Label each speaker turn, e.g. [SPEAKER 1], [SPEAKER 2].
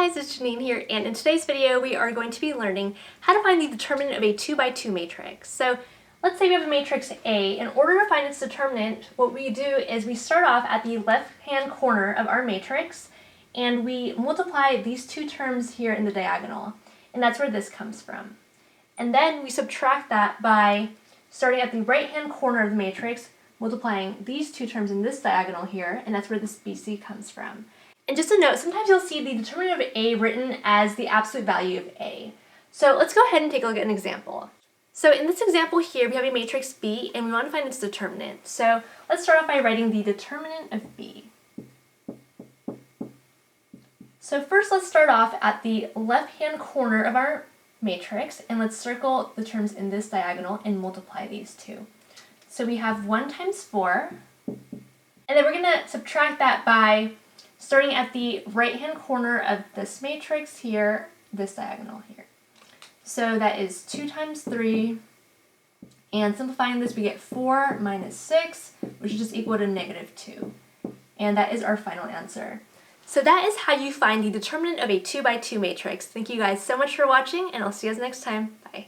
[SPEAKER 1] guys, it's Janine here, and in today's video we are going to be learning how to find the determinant of a 2 by 2 matrix. So let's say we have a matrix A. In order to find its determinant, what we do is we start off at the left-hand corner of our matrix and we multiply these two terms here in the diagonal, and that's where this comes from. And then we subtract that by starting at the right-hand corner of the matrix, multiplying these two terms in this diagonal here, and that's where this BC comes from. And just a note, sometimes you'll see the determinant of A written as the absolute value of A. So let's go ahead and take a look at an example. So in this example here, we have a matrix B, and we want to find its determinant. So let's start off by writing the determinant of B. So first let's start off at the left-hand corner of our matrix, and let's circle the terms in this diagonal and multiply these two. So we have 1 times 4, and then we're going to subtract that by starting at the right-hand corner of this matrix here, this diagonal here. So that is 2 times 3, and simplifying this we get 4 minus 6, which is just equal to -2. And that is our final answer. So that is how you find the determinant of a 2 by 2 matrix. Thank you guys so much for watching, and I'll see you guys next time. Bye.